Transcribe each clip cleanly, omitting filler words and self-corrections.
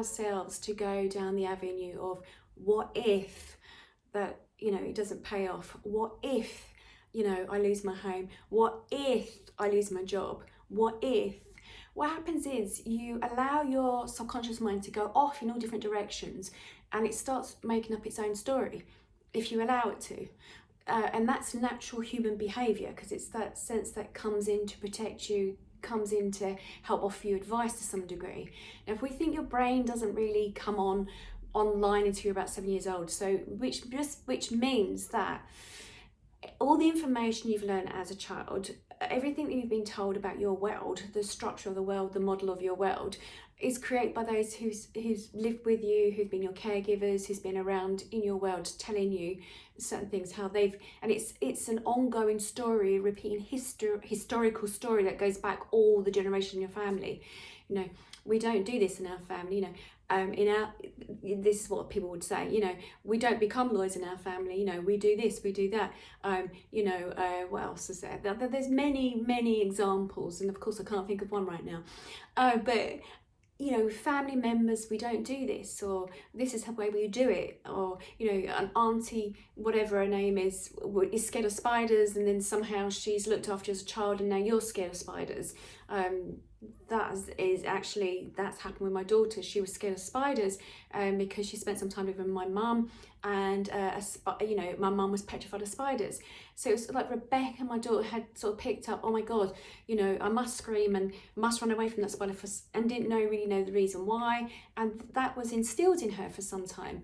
ourselves to go down the avenue of what if that, it doesn't pay off? What if, I lose my home? What if I lose my job? What if? What happens is you allow your subconscious mind to go off in all different directions, and it starts making up its own story if you allow it to. And that's natural human behaviour, because it's that sense that comes in to protect you, comes in to help offer you advice to some degree. Now, if we think your brain doesn't really come online until you're about 7 years old, so which means that all the information you've learned as a child, everything that you've been told about your world, the structure of the world, the model of your world, is created by those who's lived with you, who've been your caregivers, who's been around in your world telling you certain things, how they've, and it's an ongoing story, a repeating historical story that goes back all the generation in your family. We don't do this in our family, this is what people would say, we don't become lawyers in our family, we do this, we do that, what else is there? There's many examples, and of course I can't think of one right now, but family members, we don't do this, or this is the way we do it, or an auntie, whatever her name is scared of spiders, and then somehow she's looked after you as a child and now you're scared of spiders. That's happened with my daughter. She was scared of spiders because she spent some time living with my mum, and my mum was petrified of spiders. So it was like Rebecca, my daughter, had sort of picked up, oh my God, I must scream and must run away from that spider, and didn't really know the reason why, and that was instilled in her for some time.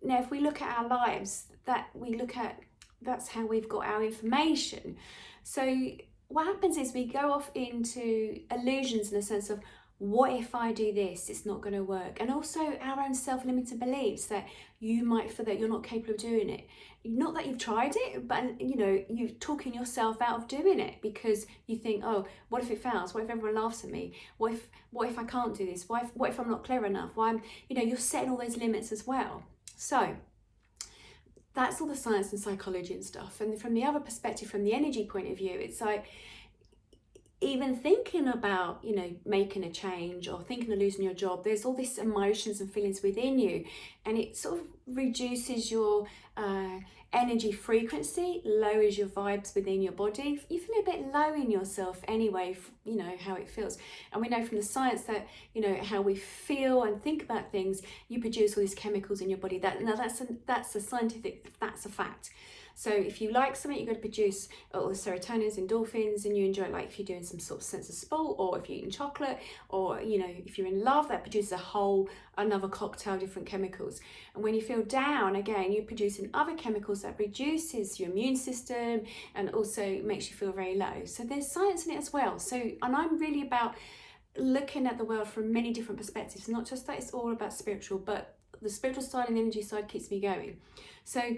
Now, if we look at our lives, that's how we've got our information. So what happens is we go off into illusions in the sense of, what if I do this? It's not going to work. And also our own self-limiting beliefs that you might feel that you're not capable of doing it. Not that you've tried it, but you're talking yourself out of doing it because you think, oh, what if it fails? What if everyone laughs at me? What if I can't do this? What if I'm not clever enough? You're setting all those limits as well. So that's all the science and psychology and stuff. And from the other perspective, from the energy point of view, it's like, even thinking about, making a change or thinking of losing your job, there's all these emotions and feelings within you, and it sort of reduces your energy frequency, lowers your vibes within your body. You feel a bit low in yourself anyway, how it feels. And we know from the science that, how we feel and think about things, you produce all these chemicals in your body. That's a fact. So if you like something, you're going to produce all the serotonins, endorphins, and you enjoy it, like if you're doing some sort of sense of sport, or if you're eating chocolate, or if you're in love, that produces another cocktail of different chemicals. And when you feel down, again, you're producing other chemicals that reduces your immune system and also makes you feel very low. So there's science in it as well. And I'm really about looking at the world from many different perspectives, not just that it's all about spiritual, but the spiritual side and the energy side keeps me going. So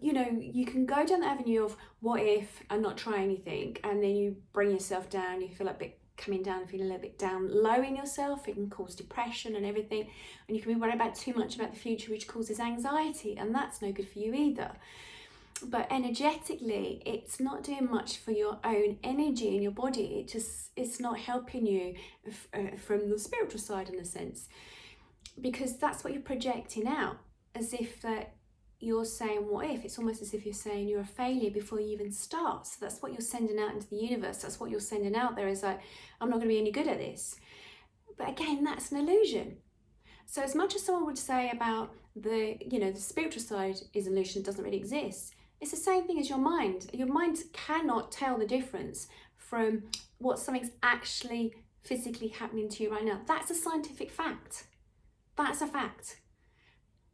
you can go down the avenue of what if and not try anything, and then you bring yourself down, you feel a bit coming down, feeling a little bit down low in yourself. It can cause depression and everything, and you can be worried about too much about the future, which causes anxiety, and that's no good for you either. But energetically, it's not doing much for your own energy in your body. It's not helping you from the spiritual side, in a sense, because that's what you're projecting out, as if that you're saying, what if? It's almost as if you're saying you're a failure before you even start. So that's what you're sending out into the universe. That's what you're sending out there, is like, I'm not going to be any good at this. But again, that's an illusion. So as much as someone would say about the spiritual side is an illusion, it doesn't really exist, it's the same thing as your mind. Your mind cannot tell the difference from what something's actually physically happening to you right now. That's a scientific fact. That's a fact.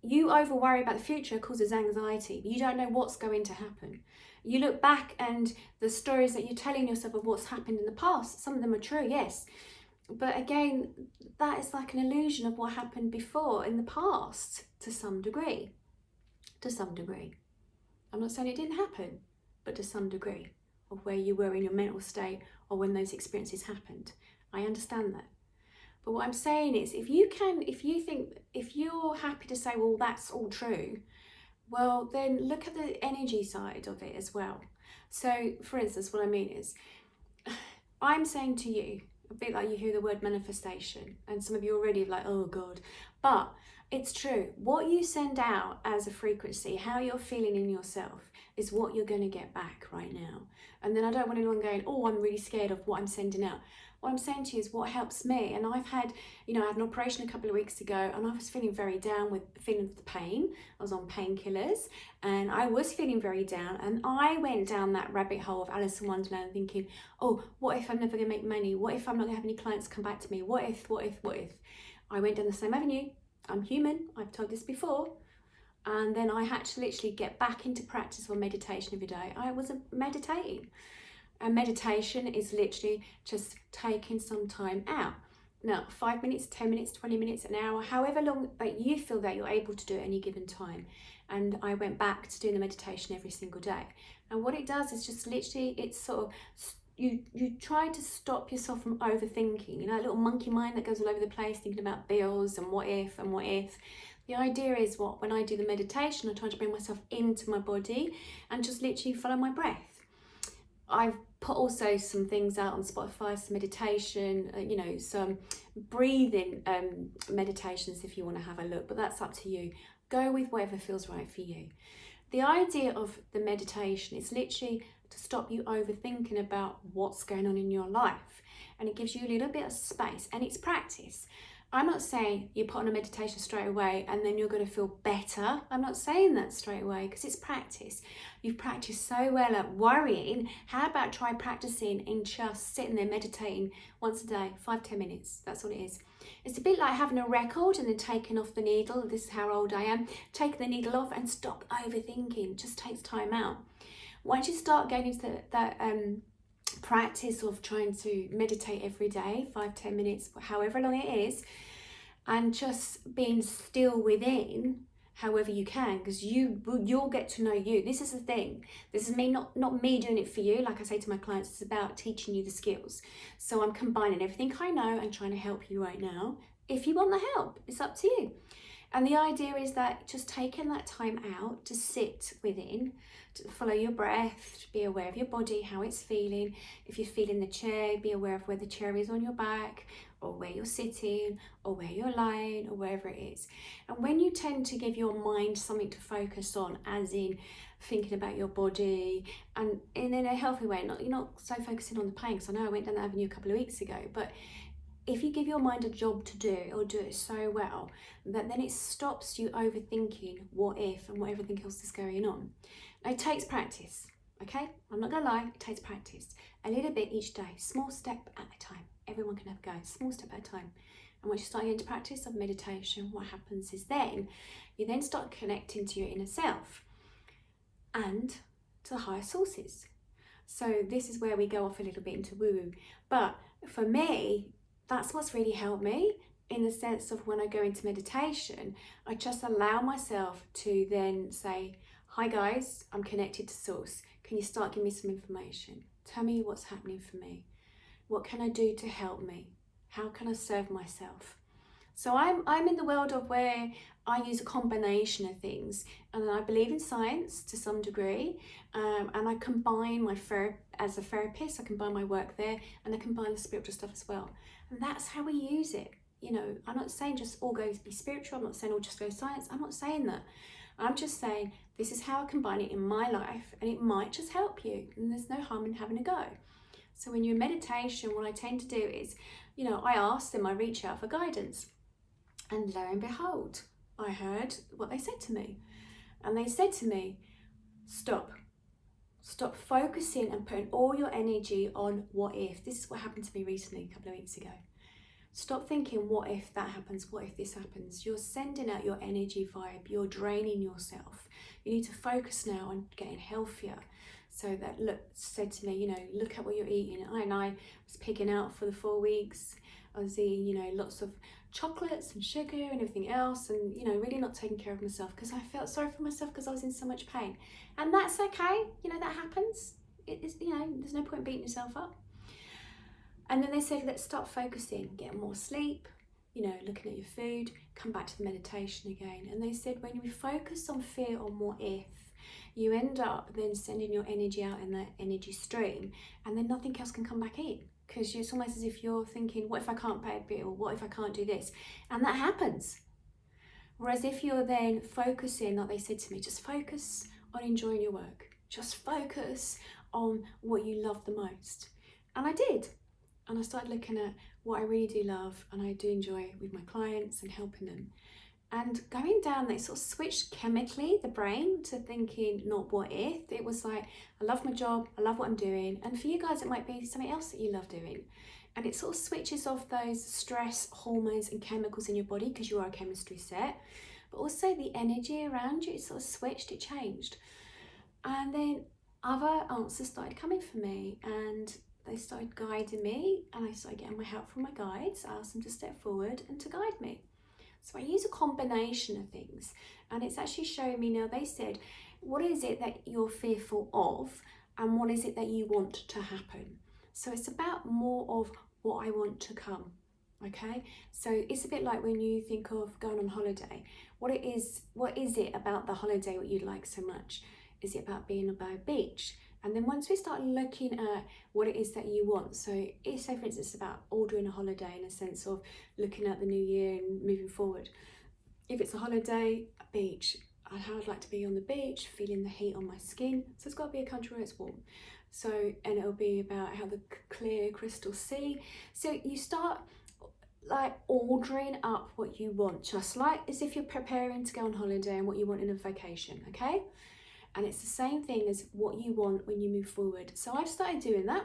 You over worry about the future causes anxiety. You don't know what's going to happen. You look back and the stories that you're telling yourself of what's happened in the past, some of them are true, yes. But again, that is like an illusion of what happened before in the past, to some degree. To some degree. I'm not saying it didn't happen, but to some degree of where you were in your mental state or when those experiences happened. I understand that. But what I'm saying is, if you're happy to say, well, that's all true, well, then look at the energy side of it as well. So, for instance, what I mean is, I'm saying to you, A bit like you hear the word manifestation, and some of you already are like, oh God. But it's true. What you send out as a frequency, how you're feeling in yourself, is what you're going to get back right now. And then I don't want anyone going, oh, I'm really scared of what I'm sending out. What I'm saying to you is what helps me. And I've had, I had an operation a couple of weeks ago, and I was feeling very down with feeling the pain. I was on painkillers, and I was feeling very down. And I went down that rabbit hole of Alice in Wonderland thinking, oh, what if I'm never going to make money? What if I'm not going to have any clients come back to me? What if? I went down the same avenue. I'm human. I've told this before. And then I had to literally get back into practice on meditation every day. I was meditating. And meditation is literally just taking some time out. Now, 5 minutes, 10 minutes, 20 minutes, an hour, however long that you feel that you're able to do at any given time. And I went back to doing the meditation every single day. And what it does is just literally, it's sort of, you try to stop yourself from overthinking, a little monkey mind that goes all over the place thinking about bills and what if. The idea is when I do the meditation, I try to bring myself into my body and just literally follow my breath. I've put also some things out on Spotify, some meditation, some breathing meditations if you want to have a look, but that's up to you. Go with whatever feels right for you. The idea of the meditation is literally to stop you overthinking about what's going on in your life, and it gives you a little bit of space, and it's practice. I'm not saying you put on a meditation straight away and then you're going to feel better. I'm not saying that straight away, because it's practice. You've practiced so well at worrying. How about try practicing and just sitting there meditating once a day, 5-10 minutes. That's all it is. It's a bit like having a record and then taking off the needle. This is how old I am. Taking the needle off and stop overthinking. It just takes time out. Once you start going into that practice of trying to meditate every day, 5-10 minutes, however long it is, and just being still within however you can, because you'll get to know you. This is the thing. This is me, not me doing it for you. Like I say to my clients, it's about teaching you the skills. So I'm combining everything I know and trying to help you right now. If you want the help, it's up to you. And the idea is that just taking that time out to sit within, to follow your breath, be aware of your body, how it's feeling. If you're feeling the chair, be aware of where the chair is on your back, or where you're sitting, or where you're lying, or wherever it is. And when you tend to give your mind something to focus on, as in thinking about your body, and in a healthy way, you're not so focusing on the pain, because I know I went down that avenue a couple of weeks ago, but if you give your mind a job to do, or do it so well, that then it stops you overthinking what if and what everything else is going on. Now, it takes practice, okay? I'm not gonna lie, it takes practice. A little bit each day, small step at a time. Everyone can have a go, small step at a time. And once you start getting into practice of meditation, what happens is then you then start connecting to your inner self and to the higher sources. So this is where we go off a little bit into woo-woo. But for me, that's what's really helped me, in the sense of when I go into meditation, I just allow myself to then say, hi guys, I'm connected to source. Can you start giving me some information? Tell me what's happening for me. What can I do to help me? How can I serve myself? So I'm in the world of where I use a combination of things, and I believe in science to some degree, and I combine as a therapist, I combine my work there, and I combine the spiritual stuff as well. And that's how we use it. I'm not saying just all go be spiritual. I'm not saying all just go science. I'm not saying that. I'm just saying this is how I combine it in my life, and it might just help you, and there's no harm in having a go. So when you're in meditation, what I tend to do is, I ask them, I reach out for guidance. And lo and behold, I heard what they said to me. And they said to me, stop focusing and putting all your energy on what if. This is what happened to me recently, a couple of weeks ago. Stop thinking, what if that happens? What if this happens? You're sending out your energy vibe. You're draining yourself. You need to focus now on getting healthier. So that said to me, look at what you're eating. And I was pigging out for the 4 weeks. I was eating, lots of chocolates and sugar and everything else, and really not taking care of myself, because I felt sorry for myself because I was in so much pain. And that's okay, that happens. It is, there's no point beating yourself up. And then they said, let's start focusing, get more sleep, looking at your food, come back to the meditation again. And they said, when you focus on fear or what if, you end up then sending your energy out in that energy stream, and then nothing else can come back in. because it's almost as if you're thinking, what if I can't pay a bill? What if I can't do this? And that happens. Whereas if you're then focusing, like they said to me, just focus on enjoying your work. Just focus on what you love the most. And I did. And I started looking at what I really do love and I do enjoy with my clients and helping them. And going down, they sort of switched chemically the brain to thinking not what if. It was like, I love my job, I love what I'm doing. And for you guys, it might be something else that you love doing. And it sort of switches off those stress hormones and chemicals in your body because you are a chemistry set. But also the energy around you, it sort of switched, it changed. And then other answers started coming for me and they started guiding me, and I started getting my help from my guides. I asked them to step forward and to guide me. So I use a combination of things, and it's actually showing me now. They said, what is it that you're fearful of and what is it that you want to happen? So it's about more of what I want to come. Okay, so it's a bit like when you think of going on holiday. What is it about the holiday what you like so much? Is it about being by a beach? And then once we start looking at what it is that you want, so if, say for instance, about ordering a holiday in a sense of looking at the new year and moving forward. If it's a holiday, a beach, how I'd like to be on the beach, feeling the heat on my skin. So it's got to be a country where it's warm. So, and it'll be about how the clear crystal sea. So you start like ordering up what you want, just like as if you're preparing to go on holiday and what you want in a vacation, okay? And it's the same thing as what you want when you move forward. So I've started doing that,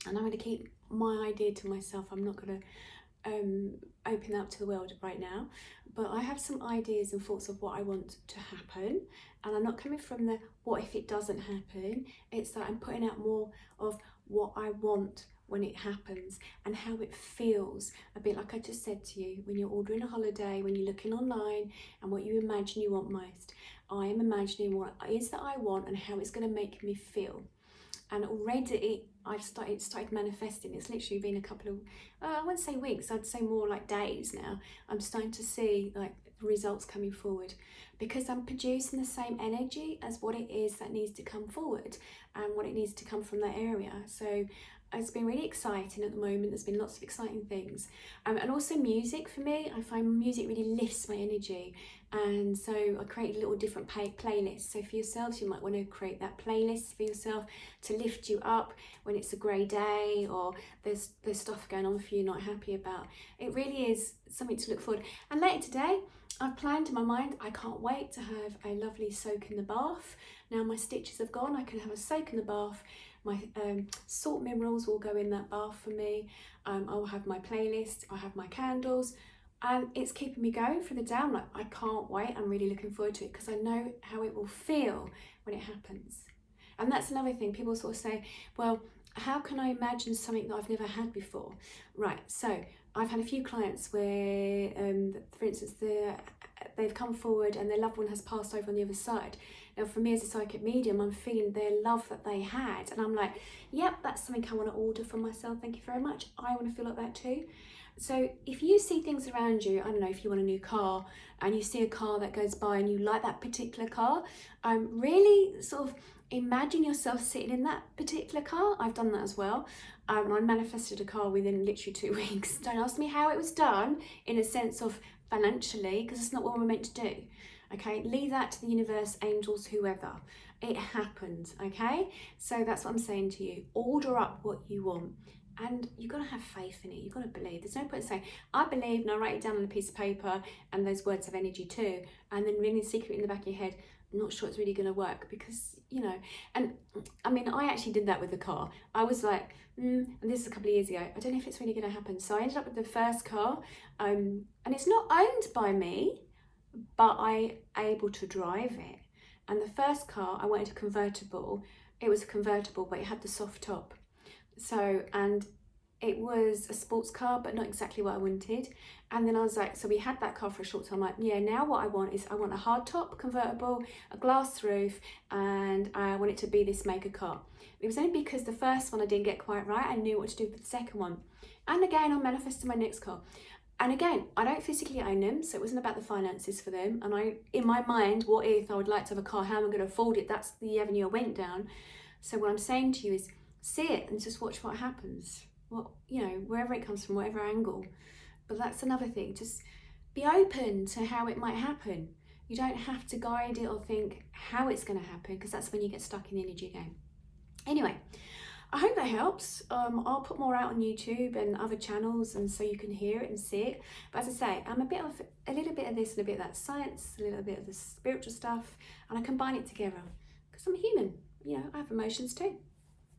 and I'm going to keep my idea to myself. I'm not going to open that up to the world right now, but I have some ideas and thoughts of what I want to happen, and I'm not coming from the what if it doesn't happen. It's that I'm putting out more of what I want when it happens and how it feels, a bit like I just said to you, when you're ordering a holiday, when you're looking online and what you imagine you want most. I am imagining what it is that I want and how it's going to make me feel. And already I've started manifesting. It's literally been a couple of, I wouldn't say weeks, I'd say more like days now. I'm starting to see like results coming forward because I'm producing the same energy as what it is that needs to come forward and what it needs to come from that area. So it's been really exciting at the moment. There's been lots of exciting things. And also music for me, I find music really lifts my energy. And so I created a little different playlist. So for yourselves, you might want to create that playlist for yourself to lift you up when it's a grey day or there's stuff going on for you not happy about. It really is something to look forward. And later today, I've planned in my mind, I can't wait to have a lovely soak in the bath. Now my stitches have gone, I can have a soak in the bath. My salt minerals will go in that bath for me. I will have my playlist, I have my candles, and it's keeping me going for the day. I'm like, I can't wait. I'm really looking forward to it because I know how it will feel when it happens. And that's another thing. People sort of say, well, how can I imagine something that I've never had before? Right, so I've had a few clients where, for instance, they've come forward and their loved one has passed over on the other side. Now, for me as a psychic medium, I'm feeling their love that they had. And I'm like, yep, that's something I want to order for myself. Thank you very much. I want to feel like that too. So if you see things around you, I don't know, if you want a new car and you see a car that goes by and you like that particular car, really sort of imagine yourself sitting in that particular car. I've done that as well. I manifested a car within literally 2 weeks. Don't ask me how it was done in a sense of financially, because it's not what we're meant to do. Okay, leave that to the universe, angels, whoever. It happens, okay? So that's what I'm saying to you. Order up what you want. And you've got to have faith in it. You've got to believe. There's no point in saying, I believe, and I write it down on a piece of paper, and those words have energy too. And then really secret in the back of your head, I'm not sure it's really going to work because, you know, and I mean, I actually did that with the car. I was like, and this is a couple of years ago, I don't know if it's really going to happen. So I ended up with the first car, and it's not owned by me, but I able to drive it. And the first car, I wanted a convertible. It was a convertible, but it had the soft top. So, and it was a sports car, but not exactly what I wanted. And then I was like, so we had that car for a short time. I'm like, yeah, now what I want is I want a hard top convertible, a glass roof, and I want it to be this mega car. It was only because the first one I didn't get quite right. I knew what to do with the second one. And again, I manifested my next car. And again, I don't physically own them, so it wasn't about the finances for them. And I, in my mind, what if I would like to have a car? How am I going to afford it? That's the avenue I went down. So what I'm saying to you is, see it and just watch what happens. what, you know, wherever it comes from, whatever angle. But that's another thing, just be open to how it might happen. You don't have to guide it or think how it's going to happen, because that's when you get stuck in the energy game. Anyway, I hope that helps. I'll put more out on YouTube and other channels, and so you can hear it and see it. But as I say, I'm a little bit of this and a bit of that science, a little bit of the spiritual stuff, and I combine it together because I'm a human. You know, I have emotions too.